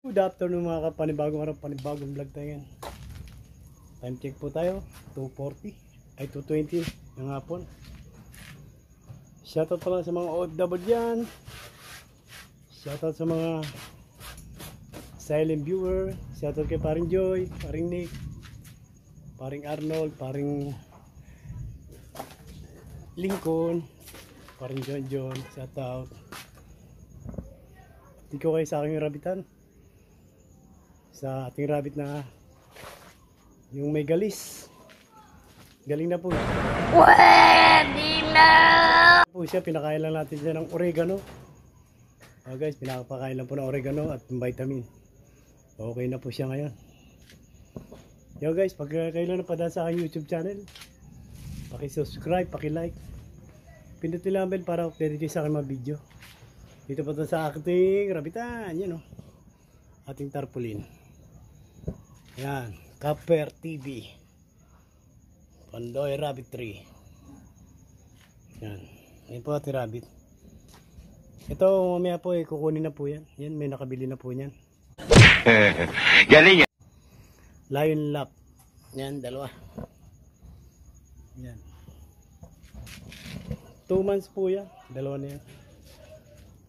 Good afternoon mga kapanibagong araw, panibagong vlog tayo yan. Time check po tayo, 2:40 ay 2:20 ng hapon. Shoutout pala sa mga OFW dyan. Shoutout sa mga silent viewer. Shoutout kay paring Joy, paring Nick, paring Arnold, paring Lincoln, paring John. Shoutout. Hindi ko kayo sa aking rabitan. Sa ating rabbit na yung may galis. Galing na po. Pwede na! Po siya, pinakain lang natin siya ng oregano. Guys, pinapakain lang po ng oregano at vitamin. Okay na po siya ngayon. Yo guys, pag kayo lang napadaan sa aking YouTube channel, paki-subscribe, paki-like. Pindutin lang bell para update kayo sa aking mga video. Dito po sa ating rabbitan. Yan o. Ating tarpaulin. Yan, Kapper TV, Pandoy Rabbit Tree. Yan, yan po ating rabbit. Ito mamaya po kukunin na po yan. Yan, may nakabili na po yan. Galing yan. Lion lap. Yan, dalawa. Yan. 2 months po yan. Dalawa na yan.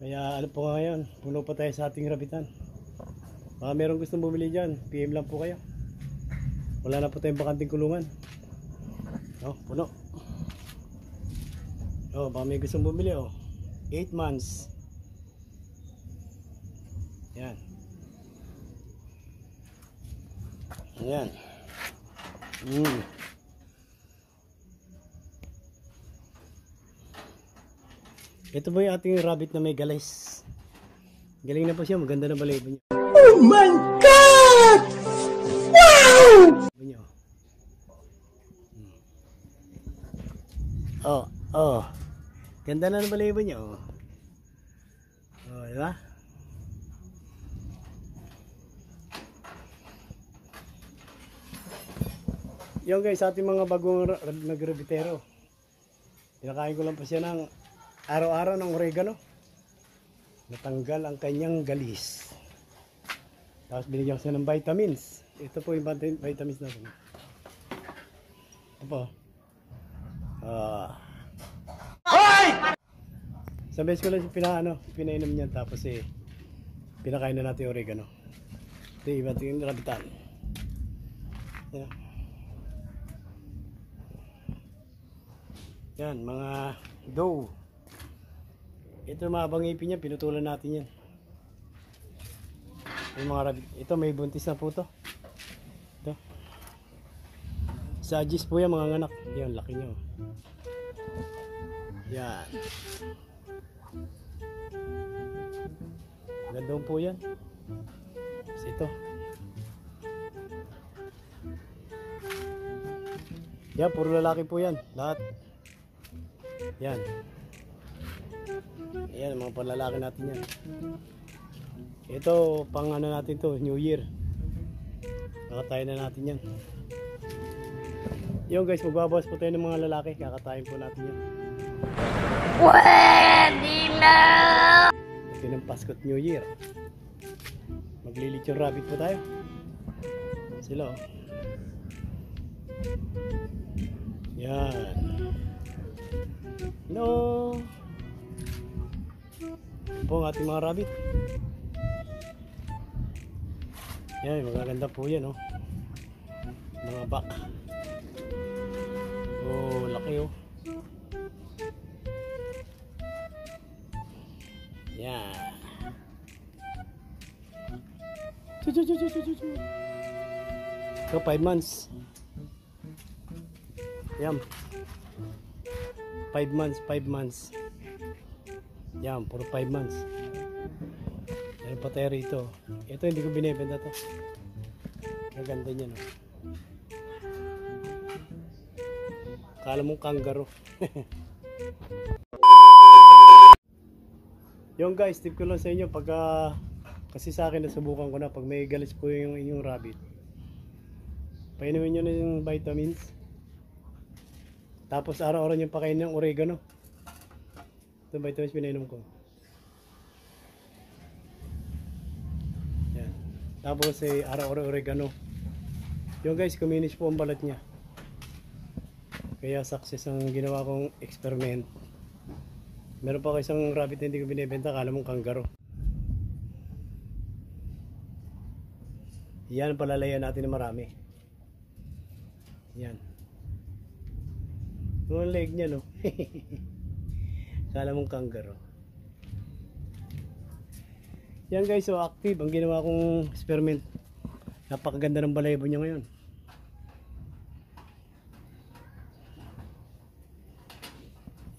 Kaya ano po ngayon, puno pa tayo sa ating rabbitan. Meron gustong bumili dyan, PM lang po kayo. Wala na po tayong bakanting kulungan. Puno. Baka may gustong bumili 8 months. Yan. Yan. Ito po yung ating rabbit na may galis. Galing na po siya, maganda na balayibo niya. Oh my God! Wow! Ganda na ng balayibo niya. Diba? Yung guys, ating mga bagong nagrabitero. Pinakain ko lang po siya ng araw-araw ng oregano. Natanggal ang kanyang galis. Tapos binigyan ko siya ng vitamins. Ito po yung vitamins natin. Ito po. Sa beses ko lang pinainom niya. Tapos pinakain na natin yung oregano. Ito yung iba yung rabitan. Yan, mga doe. Ito mahabang ngipin niya, pinutulan natin yan. Yung mga rabbit. Ito may buntis na po to. Ito. Sagis po yan mga anak. Yan, laki niya. Yan. Gandong po yan. Ito. Yan, puro lalaki po yan. Lahat. Yan. Ayan, mga panlalaki natin yan. Ito, pang ano natin to, New Year. Kakatayin na natin yan. Yung guys, magbabawas po tayo ng mga lalaki. Kakatayin po natin yan. Pwede na! Ito ng Pasko't New Year. Maglilit yung rabbit po tayo. Sila Yan. No! Po ang ating mga rabbit. Yan, magaganda po yan mga bak. Laki yan. So 5 months. Yan. 5 months. Yan, puro 5 months. Meron pa tayo rito. Ito hindi ko binibenta to. Maganda niya Akala mong kangaroo. Yung guys, tip ko lang sa inyo kasi sa akin nasubukan ko na pag may galis po yung inyong rabbit. Painumin nyo na yung vitamins. Tapos araw-araw nyo pakain ng oregano. Ito vitamins pinainom ko. Yan. Tapos araw-araw oregano. Yung guys, kuminis po ang balat niya. Kaya success ang ginawa kong experiment. Meron pa ako isang rabbit na hindi ko binibenta, kala mong kangaroo. Yan, palalayan natin na marami. Yan. Yung leg niya, no? Kala mong kangaroo. Yan guys, so active ang ginawa kong experiment. Napakaganda ng balahibo niya ngayon.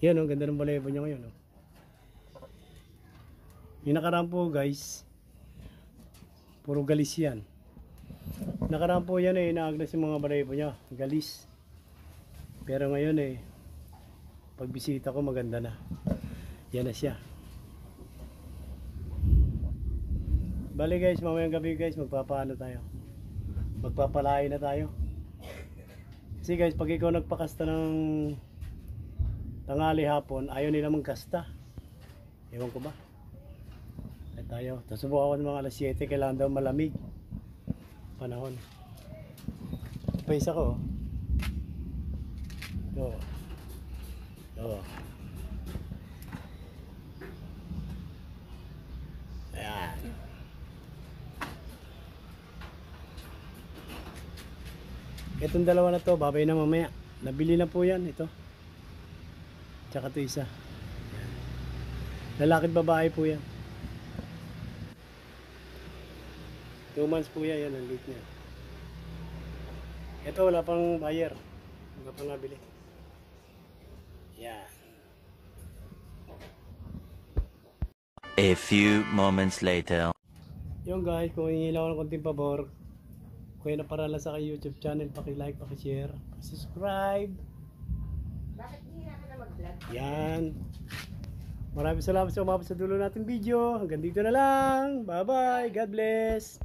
Yan, oh, ganda ng balahibo niya ngayon. Oh. Yung nakaraan po guys, puro galis yan. Nakaraan po yan naagnas yung mga balahibo niya, galis. Pero ngayon pagbisita ko maganda na. Yan na siya. Bali guys, mamayang gabi guys, magpapaano tayo. Magpapalain na tayo. Kasi guys, pag ikaw nagpakasta ng tanghali hapon, ayaw nila magkasta. Ewan ko ba? Ay tayo. Tapos subukan ko ng mga alas 7, kailangan daw malamig. Panahon. Pa isa ko. Oo. Oo. Ayan. Itong dalawa na to, babay na mamaya. Nabili na po yan, ito. Tsaka ito isa. Ayan. Lalakit babae po yan. 2 months po yan, ang late niya. Ito wala pang buyer. Wala pang nabili. Yan. A few moments later. Yung guys, kung hihila ko ng konting pabor, kung yun na para lang sa aking YouTube channel, paki-like, paki-share, paki-subscribe. Bakit hindi na ka na mag-vlog? Yan. Maraming salamat sa umabot sa dulo nating video. Hanggang dito na lang. Bye-bye. God bless.